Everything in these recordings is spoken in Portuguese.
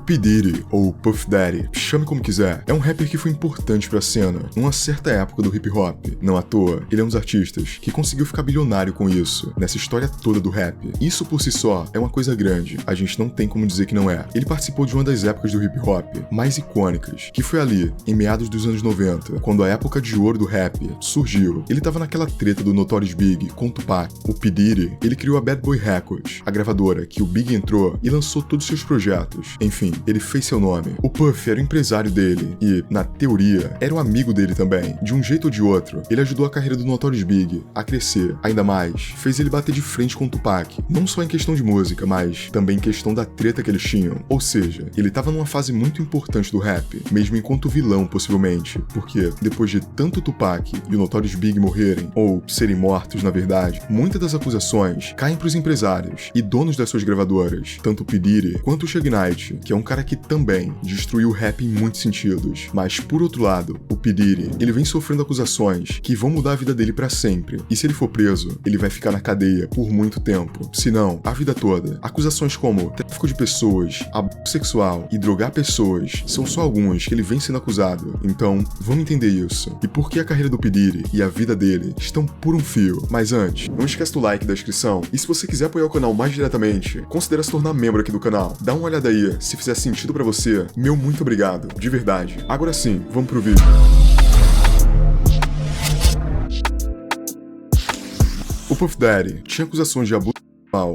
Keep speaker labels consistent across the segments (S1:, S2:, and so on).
S1: P. Diddy, ou Puff Daddy, chame como quiser, é um rapper que foi importante pra cena numa certa época do hip hop. Não à toa, ele é um dos artistas que conseguiu ficar bilionário com isso, nessa história toda do rap. Isso por si só é uma coisa grande, a gente não tem como dizer que não é. Ele participou de uma das épocas do hip hop mais icônicas, que foi ali, em meados dos anos 90, quando a época de ouro do rap surgiu. Ele tava naquela treta do Notorious Big com Tupac. O P. Diddy, ele criou a Bad Boy Records, a gravadora que o Big entrou e lançou todos seus projetos. Enfim, ele fez seu nome. O Puff era o empresário dele e, na teoria, era um amigo dele também. De um jeito ou de outro, ele ajudou a carreira do Notorious Big a crescer. Ainda mais, fez ele bater de frente com o Tupac, não só em questão de música, mas também em questão da treta que eles tinham. Ou seja, ele tava numa fase muito importante do rap, mesmo enquanto vilão, possivelmente, porque depois de tanto Tupac e o Notorious Big morrerem, ou serem mortos, na verdade, muitas das acusações caem pros empresários e donos das suas gravadoras, tanto o P. Diddy quanto o Suge Knight, que é um cara que também destruiu o rap em muitos sentidos. Mas, por outro lado, o P. Diddy, ele vem sofrendo acusações que vão mudar a vida dele pra sempre, e se ele for preso, ele vai ficar na cadeia por muito tempo, se não, a vida toda. Acusações como tráfico de pessoas, abuso sexual e drogar pessoas são só alguns que ele vem sendo acusado. Então, vamos entender isso, e por que a carreira do P. Diddy e a vida dele estão por um fio. Mas antes, não esquece do like, da inscrição, e se você quiser apoiar o canal mais diretamente, considere se tornar membro aqui do canal. Dá uma olhada aí, se fizer sentido pra você, meu muito obrigado, de verdade. Agora sim, vamos pro vídeo. O Puff Daddy tinha acusações de abuso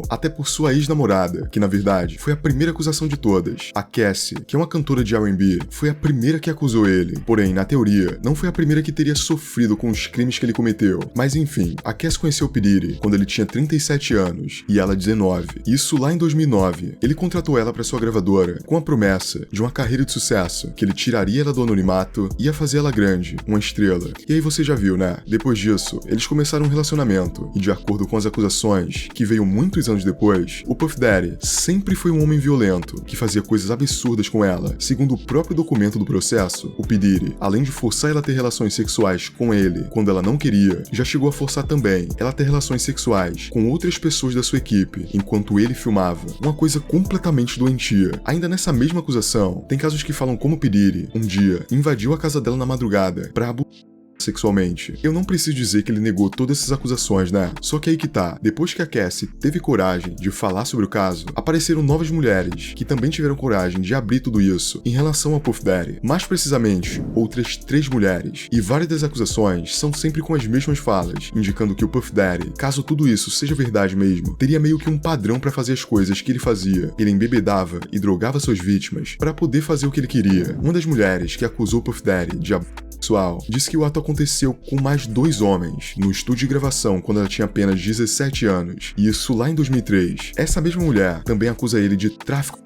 S1: até por sua ex-namorada, que na verdade foi a primeira acusação de todas. A Cassie, que é uma cantora de R&B, foi a primeira que acusou ele. Porém, na teoria, não foi a primeira que teria sofrido com os crimes que ele cometeu. Mas enfim, a Cassie conheceu o P. Diddy quando ele tinha 37 anos e ela 19. Isso lá em 2009. Ele contratou ela para sua gravadora com a promessa de uma carreira de sucesso, que ele tiraria ela do anonimato e ia fazer ela grande, uma estrela. E aí você já viu, né? Depois disso, eles começaram um relacionamento e, de acordo com as acusações, que veio muitos anos depois, o Puff Daddy sempre foi um homem violento, que fazia coisas absurdas com ela. Segundo o próprio documento do processo, o P. Diddy, além de forçar ela a ter relações sexuais com ele quando ela não queria, já chegou a forçar também ela a ter relações sexuais com outras pessoas da sua equipe, enquanto ele filmava. Uma coisa completamente doentia. Ainda nessa mesma acusação, tem casos que falam como o P. Diddy, um dia, invadiu a casa dela na madrugada pra abusar sexualmente. Eu não preciso dizer que ele negou todas essas acusações, né? Só que aí que tá. Depois que a Cassie teve coragem de falar sobre o caso, apareceram novas mulheres que também tiveram coragem de abrir tudo isso em relação ao Puff Daddy. Mais precisamente, outras 3 mulheres. E várias das acusações são sempre com as mesmas falas, indicando que o Puff Daddy, caso tudo isso seja verdade mesmo, teria meio que um padrão pra fazer as coisas que ele fazia. Ele embebedava e drogava suas vítimas pra poder fazer o que ele queria. Uma das mulheres que acusou o Puff Daddy de abuso sexual disse que o ato aconteceu com mais 2 homens no estúdio de gravação quando ela tinha apenas 17 anos, e isso lá em 2003. Essa mesma mulher também acusa ele de tráfico,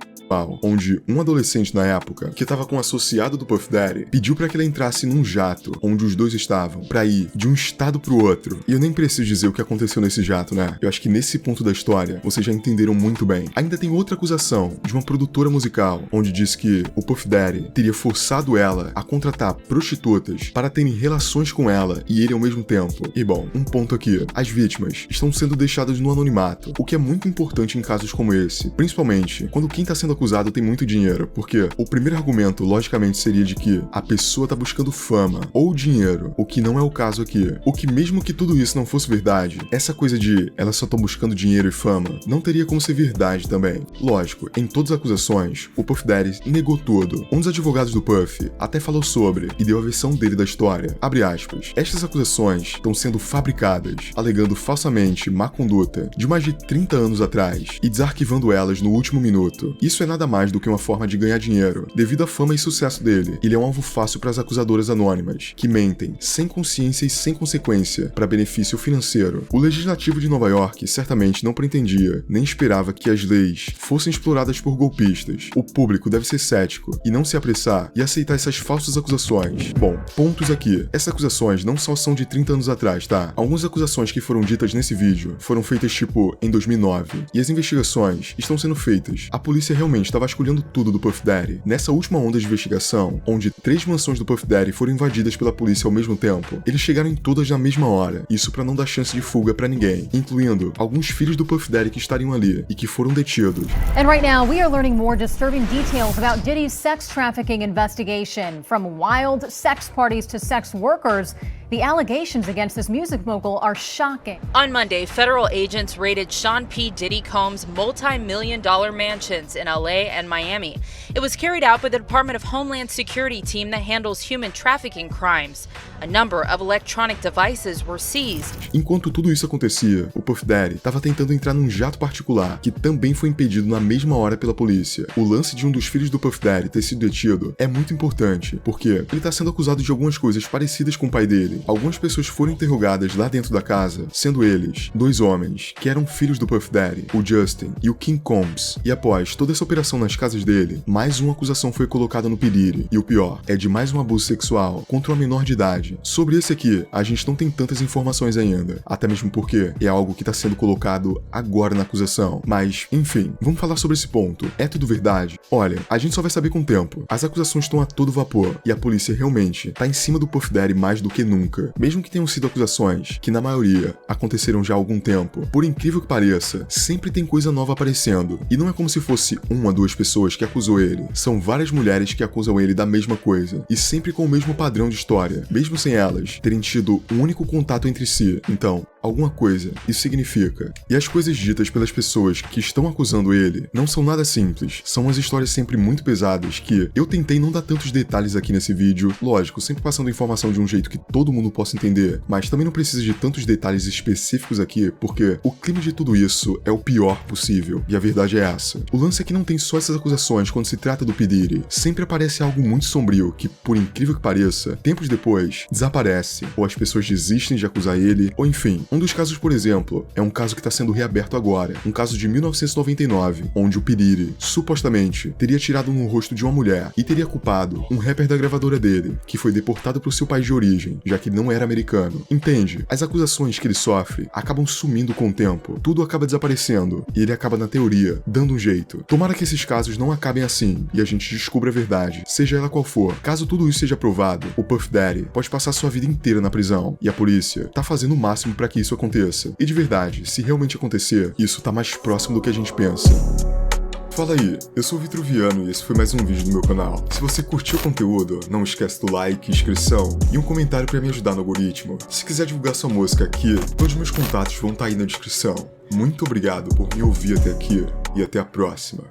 S1: onde um adolescente na época, que estava com um associado do Puff Daddy, pediu para que ela entrasse num jato onde os dois estavam, para ir de um estado pro outro. E eu nem preciso dizer o que aconteceu nesse jato, né? Eu acho que nesse ponto da história, vocês já entenderam muito bem. Ainda tem outra acusação de uma produtora musical, onde diz que o Puff Daddy teria forçado ela a contratar prostitutas para terem relações com ela e ele ao mesmo tempo. E bom, um ponto aqui, as vítimas estão sendo deixadas no anonimato, o que é muito importante em casos como esse, principalmente quando quem tá sendo acusado tem muito dinheiro, porque o primeiro argumento logicamente seria de que a pessoa tá buscando fama ou dinheiro, o que não é o caso aqui. O que, mesmo que tudo isso não fosse verdade, essa coisa de elas só estão buscando dinheiro e fama não teria como ser verdade também. Lógico, em todas as acusações, o Puff Daddy negou tudo. Um dos advogados do Puff até falou sobre e deu a versão dele da história. Abre aspas. Estas acusações estão sendo fabricadas, alegando falsamente má conduta de mais de 30 anos atrás e desarquivando elas no último minuto. Isso é nada mais do que uma forma de ganhar dinheiro. Devido à fama e sucesso dele, ele é um alvo fácil para as acusadoras anônimas, que mentem sem consciência e sem consequência para benefício financeiro. O legislativo de Nova York certamente não pretendia nem esperava que as leis fossem exploradas por golpistas. O público deve ser cético e não se apressar e aceitar essas falsas acusações. Bom, pontos aqui. Essas acusações não só são de 30 anos atrás, tá? Algumas acusações que foram ditas nesse vídeo foram feitas tipo em 2009 e as investigações estão sendo feitas. A polícia realmente realmente tá vasculhando tudo do Puff Daddy. Nessa última onda de investigação, onde 3 mansões do Puff Daddy foram invadidas pela polícia ao mesmo tempo, eles chegaram em todas na mesma hora, isso pra não dar chance de fuga pra ninguém, incluindo alguns filhos do Puff Daddy que estariam ali e que foram detidos.
S2: And right now, we are learning more disturbing details about Diddy's sex trafficking investigation. From wild sex parties to sex workers, the allegations against this music mogul are shocking.
S3: On Monday, federal agents raided Sean P. Diddy Combs' multi-million-dollar mansions in LA and Miami. It was carried out by the Department of Homeland Security team that handles human trafficking crimes. A number of electronic devices were seized.
S1: Enquanto tudo isso acontecia, o Puff Daddy estava tentando entrar num jato particular, que também foi impedido na mesma hora pela polícia. O lance de um dos filhos do Puff Daddy ter sido detido é muito importante, porque ele está sendo acusado de algumas coisas parecidas com o pai dele. Algumas pessoas foram interrogadas lá dentro da casa, sendo eles 2 homens, que eram filhos do Puff Daddy, o Justin e o King Combs. E após toda essa operação nas casas dele, mais uma acusação foi colocada no P. Diddy. E o pior, é de mais um abuso sexual contra uma menor de idade. Sobre esse aqui, a gente não tem tantas informações ainda, até mesmo porque é algo que está sendo colocado agora na acusação. Mas, enfim, vamos falar sobre esse ponto. É tudo verdade? Olha, a gente só vai saber com o tempo. As acusações estão a todo vapor, e a polícia realmente tá em cima do Puff Daddy mais do que nunca. Mesmo que tenham sido acusações que, na maioria, aconteceram já há algum tempo, por incrível que pareça, sempre tem coisa nova aparecendo. E não é como se fosse 1 a 2 pessoas que acusou ele. São várias mulheres que acusam ele da mesma coisa, e sempre com o mesmo padrão de história, mesmo sem elas terem tido um único contato entre si. Então, alguma coisa isso significa. E as coisas ditas pelas pessoas que estão acusando ele não são nada simples, são umas histórias sempre muito pesadas que eu tentei não dar tantos detalhes aqui nesse vídeo, lógico, sempre passando informação de um jeito que todo mundo possa entender, mas também não precisa de tantos detalhes específicos aqui, porque o clima de tudo isso é o pior possível, e a verdade é essa. O lance é que não tem só essas acusações quando se trata do P. Diddy, sempre aparece algo muito sombrio que, por incrível que pareça, tempos depois, desaparece, ou as pessoas desistem de acusar ele, ou enfim. Um dos casos, por exemplo, é um caso que está sendo reaberto agora, um caso de 1999, onde o P. Diddy, supostamente, teria tirado no rosto de uma mulher e teria culpado um rapper da gravadora dele, que foi deportado para o seu país de origem, já que não era americano. Entende? As acusações que ele sofre acabam sumindo com o tempo, tudo acaba desaparecendo, e ele acaba, na teoria, dando um jeito. Tomara que esses casos não acabem assim, e a gente descubra a verdade, seja ela qual for. Caso tudo isso seja provado, o Puff Daddy pode passar sua vida inteira na prisão, e a polícia tá fazendo o máximo para que isso aconteça. E de verdade, se realmente acontecer, isso tá mais próximo do que a gente pensa. Fala aí, eu sou o Vitruviano e esse foi mais um vídeo do meu canal. Se você curtiu o conteúdo, não esquece do like, inscrição e um comentário para me ajudar no algoritmo. Se quiser divulgar sua música aqui, todos os meus contatos vão estar aí na descrição. Muito obrigado por me ouvir até aqui e até a próxima.